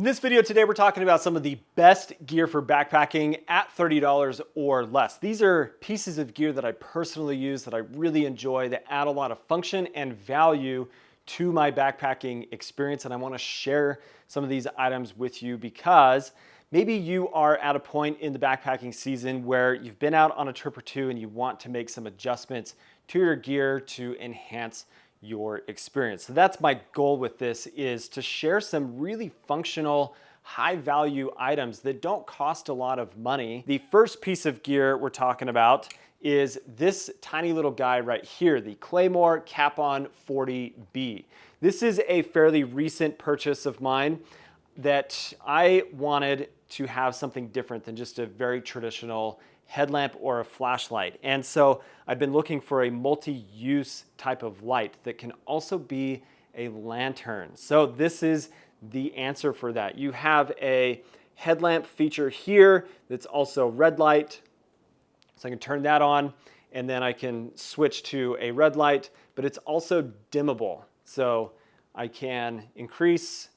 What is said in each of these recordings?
In this video today, we're talking about some of the best gear for backpacking at $30 or less. These are pieces of gear that I personally use, that I really enjoy, that add a lot of function and value to my backpacking experience. And I want to share some of these items with you because maybe you are at a point in the backpacking season where you've been out on a trip or two and you want to make some adjustments to your gear to enhance your experience. So that's my goal with this, is to share some really functional, high value items that don't cost a lot of money. The first piece of gear we're talking about is this tiny little guy right here, the Claymore Cap-On 40B. This is a fairly recent purchase of mine that I wanted to have something different than just a very traditional headlamp or a flashlight. And so I've been looking for a multi-use type of light that can also be a lantern. So this is the answer for that. You have a headlamp feature here that's also red light. So I can turn that on and then I can switch to a red light, but it's also dimmable. So I can increase,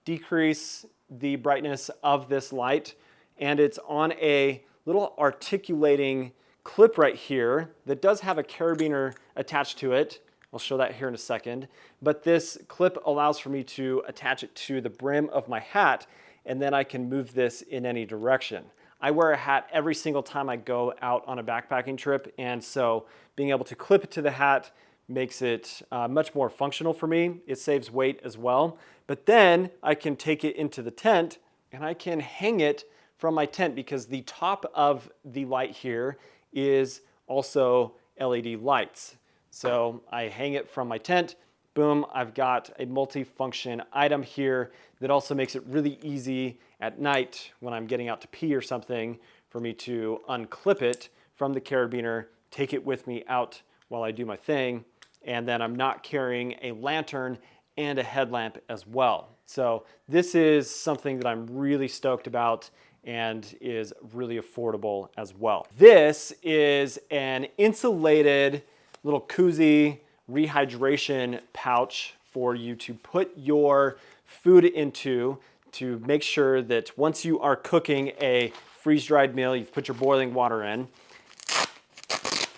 decrease the brightness of this light, and it's on a little articulating clip right here that does have a carabiner attached to it. I'll show that here in a second. But this clip allows for me to attach it to the brim of my hat, and then I can move this in any direction. I wear a hat every single time I go out on a backpacking trip, and so being able to clip it to the hat makes it much more functional for me. It saves weight as well. But then I can take it into the tent and I can hang it from my tent, because the top of the light here is also LED lights. So I hang it from my tent, boom, I've got a multi-function item here that also makes it really easy at night when I'm getting out to pee or something for me to unclip it from the carabiner, take it with me out while I do my thing, and then I'm not carrying a lantern and a headlamp as well. So this is something that I'm really stoked about and is really affordable as well. This is an insulated little koozie rehydration pouch for you to put your food into, to make sure that once you are cooking a freeze-dried meal, you've put your boiling water in.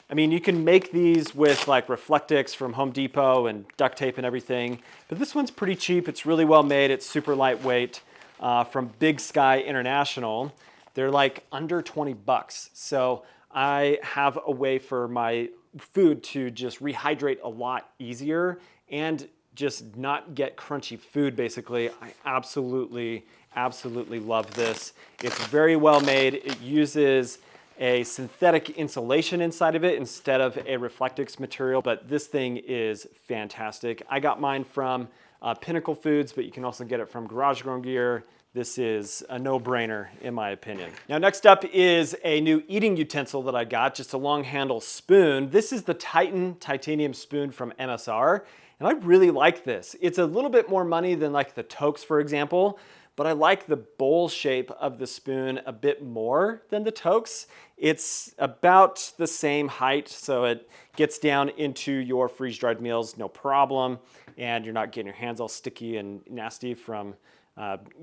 I mean, you can make these with like Reflectix from Home Depot and duct tape and everything, but this one's pretty cheap. It's really well made. It's super lightweight. From Big Sky International. They're like under 20 bucks. So I have a way for my food to just rehydrate a lot easier and just not get crunchy food, basically. I absolutely love this. It's very well made. It uses a synthetic insulation inside of it instead of a Reflectix material, but this thing is fantastic. I got mine from Pinnacle Foods, but you can also get it from Garage Grown Gear. This is a no-brainer in my opinion. Now next up is a new eating utensil that I got, just a long handle spoon. This is the Titan titanium spoon from MSR, and I really like this. It's a little bit more money than like the Tokes, for example, but I like the bowl shape of the spoon a bit more than the Tokes. It's about the same height, so it gets down into your freeze-dried meals, no problem, and you're not getting your hands all sticky and nasty from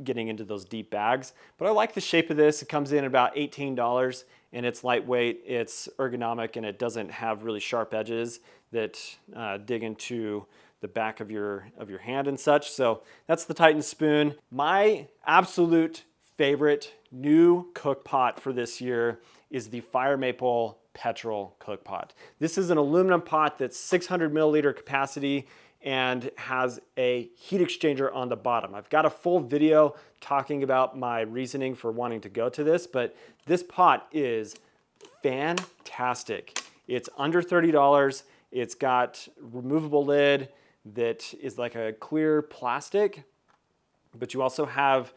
getting into those deep bags. But I like the shape of this. It comes in about $18, and it's lightweight, it's ergonomic, and it doesn't have really sharp edges that dig into the back of your hand and such. So that's the Titan spoon. My absolute favorite new cook pot for this year is the Fire Maple Petrol cook pot. This is an aluminum pot that's 600 milliliter capacity and has a heat exchanger on the bottom. I've got a full video talking about my reasoning for wanting to go to this, but this pot is fantastic. It's under $30. It's got removable lid that is like a clear plastic, but you also have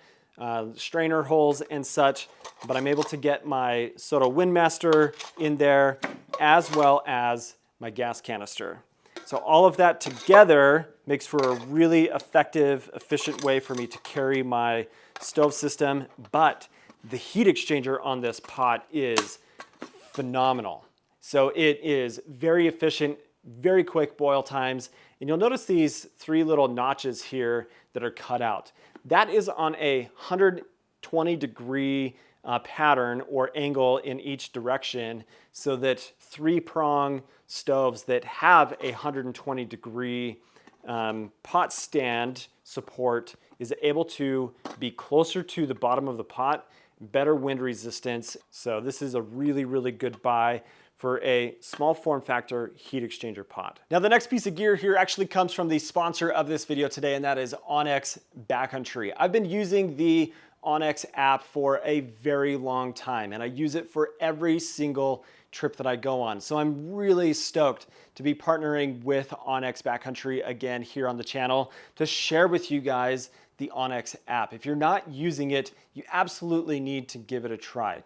strainer holes and such, but I'm able to get my Soto Windmaster in there as well as my gas canister. So all of that together makes for a really effective, efficient way for me to carry my stove system, but the heat exchanger on this pot is phenomenal. So it is very efficient, very quick boil times, and you'll notice these three little notches here that are cut out. that is on a 120-degree pattern or angle in each direction, so that 3-prong stoves that have a 120-degree pot stand support is able to be closer to the bottom of the pot, better wind resistance. So this is a really, really good buy for a small form factor heat exchanger pot. Now the next piece of gear here actually comes from the sponsor of this video today, and that is Onx Back Country. I've been using the Onx app for a very long time, and I use it for every single trip that I go on. So I'm really stoked to be partnering with Onx Back Country again here on the channel to share with you guys the Onx app. If you're not using it, you absolutely need to give it a try.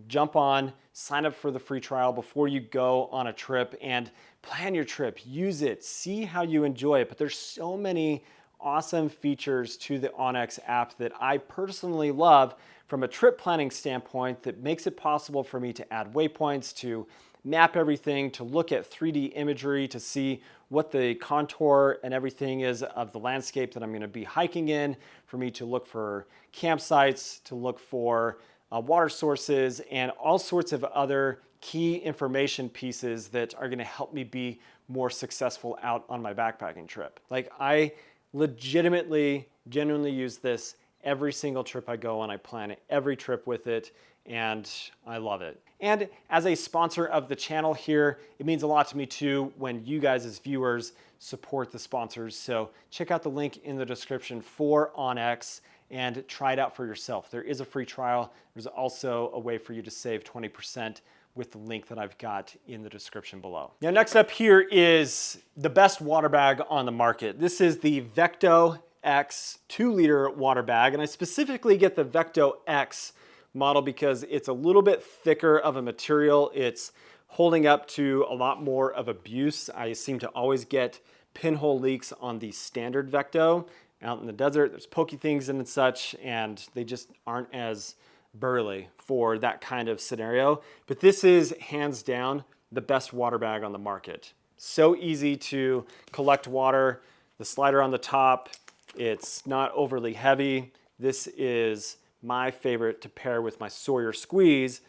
Jump on, sign up for the free trial before you go on a trip and plan your trip. Use it, see how you enjoy it. But there's so many awesome features to the Onx app that I personally love from a trip planning standpoint that makes it possible for me to add waypoints, to map everything, to look at 3D imagery, to see what the contour and everything is of the landscape that I'm going to be hiking in, for me to look for campsites, to look for water sources, and all sorts of other key information pieces that are going to help me be more successful out on my backpacking trip. Like, I legitimately, genuinely use this every single trip I go on. I plan every trip with it, and I love it. And as a sponsor of the channel here, it means a lot to me too when you guys as viewers support the sponsors. So check out the link in the description for Onx and try it out for yourself. There is a free trial. There's also a way for you to save 20% with the link that I've got in the description below. Now, next up here is the best water bag on the market. This is the Vecto X 2-liter water bag, and I specifically get the Vecto X model because it's a little bit thicker of a material. It's holding up to a lot more of abuse. I seem to always get pinhole leaks on the standard Vecto. Out in the desert, there's pokey things and such, and they just aren't as burly for that kind of scenario. But this is hands down the best water bag on the market. So easy to collect water. The slider on the top, it's not overly heavy. This is my favorite to pair with my Sawyer Squeeze.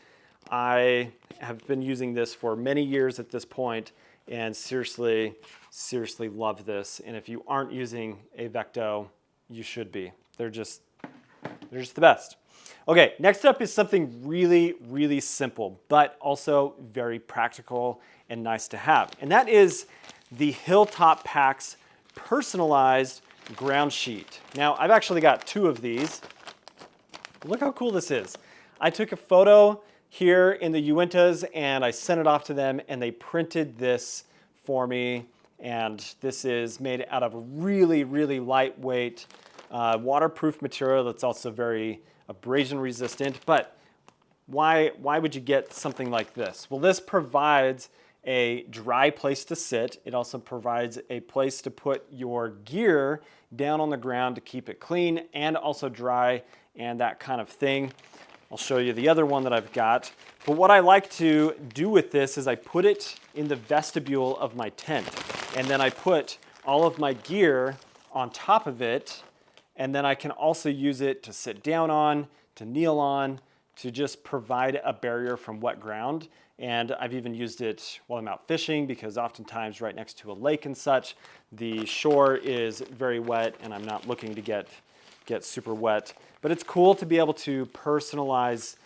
I have been using this for many years at this point, and seriously love this. And if you aren't using a Vecto, you should be. They're just the best. Okay, next up is something really, really simple, but also very practical and nice to have. And that is the Hilltop Packs personalized ground sheet. Now, I've actually got 2 of these. Look how cool this is. I took a photo here in the Uintas and I sent it off to them, and they printed this for me. And this is made out of a really, really lightweight waterproof material that's also very abrasion resistant. But why would you get something like this? Well, this provides a dry place to sit. It also provides a place to put your gear down on the ground to keep it clean and also dry and that kind of thing. I'll show you the other one that I've got. But what I like to do with this is I put it in the vestibule of my tent, and then I put all of my gear on top of it, and then I can also use it to sit down on, to kneel on, to just provide a barrier from wet ground. And I've even used it while I'm out fishing, because oftentimes right next to a lake and such, the shore is very wet and I'm not looking to get super wet. But it's cool to be able to personalize,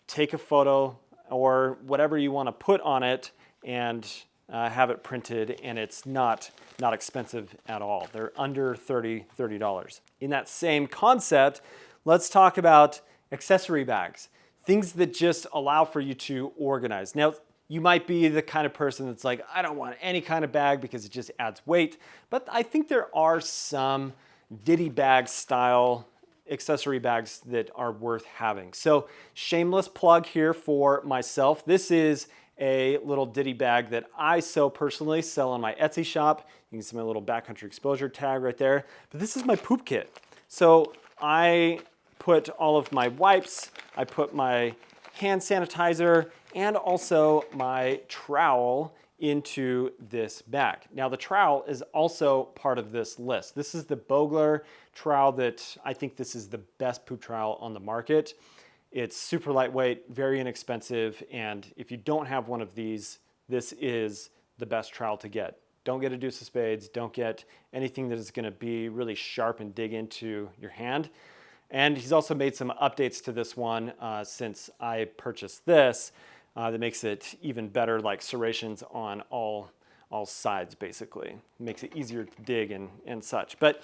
take a photo or whatever you want to put on it and have it printed, and it's not expensive at all. They're under $30. In that same concept, let's talk about accessory bags. Things that just allow for you to organize. Now, you might be the kind of person that's like, I don't want any kind of bag because it just adds weight. But I think there are some ditty bag style accessory bags that are worth having. So shameless plug here for myself. This is a little ditty bag that I personally sell on my Etsy shop. You can see my little Backcountry Exposure tag right there. But this is my poop kit. So I put all of my wipes, I put my hand sanitizer, and also my trowel into this bag. Now the trowel is also part of this list. This is the Bogler trowel that I think this is the best poop trowel on the market. It's super lightweight, very inexpensive, and if you don't have one of these, this is the best trowel to get. Don't get a deuce of spades, don't get anything that is gonna be really sharp and dig into your hand. And he's also made some updates to this one since I purchased this that makes it even better, like serrations on all sides basically. It makes it easier to dig and such. But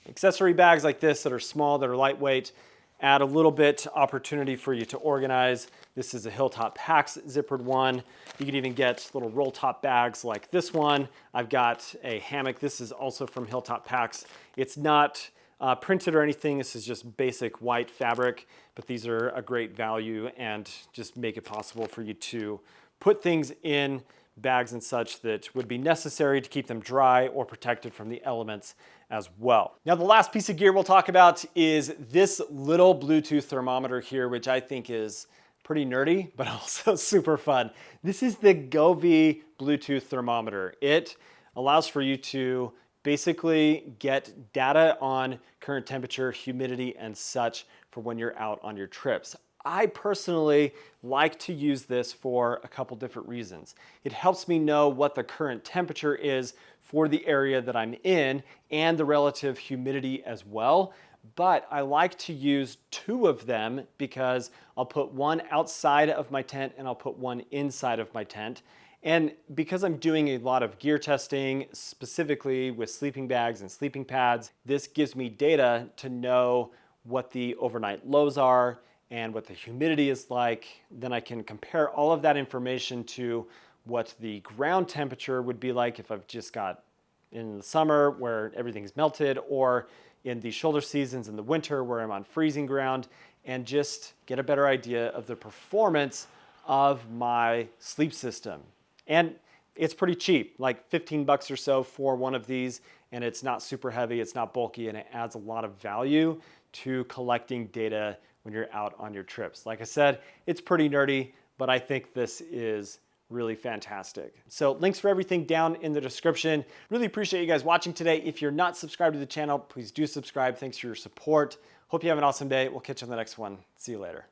accessory bags like this that are small, that are lightweight, add a little bit opportunity for you to organize. This is a Hilltop Packs zippered one. You can even get little roll top bags like this one. I've got a hammock. This is also from Hilltop Packs. It's not printed or anything. This is just basic white fabric, but these are a great value and just make it possible for you to put things in bags and such that would be necessary to keep them dry or protected from the elements as well. Now the last piece of gear we'll talk about is this little Bluetooth thermometer here, which I think is pretty nerdy, but also super fun. This is the Govee Bluetooth thermometer. It allows for you to basically get data on current temperature, humidity, and such for when you're out on your trips. I personally like to use this for a couple different reasons. It helps me know what the current temperature is for the area that I'm in and the relative humidity as well. But I like to use two of them because I'll put one outside of my tent and I'll put one inside of my tent. And because I'm doing a lot of gear testing, specifically with sleeping bags and sleeping pads, this gives me data to know what the overnight lows are and what the humidity is like. Then I can compare all of that information to what the ground temperature would be like if I've just got in the summer where everything's melted, or in the shoulder seasons in the winter where I'm on freezing ground, and just get a better idea of the performance of my sleep system. And it's pretty cheap, like 15 bucks or so for one of these, and it's not super heavy, it's not bulky, and it adds a lot of value to collecting data when you're out on your trips. Like I said, it's pretty nerdy, but I think this is really fantastic. So links for everything down in the description. Really appreciate you guys watching today. If you're not subscribed to the channel, please do subscribe. Thanks for your support. Hope you have an awesome day. We'll catch you on the next one. See you later.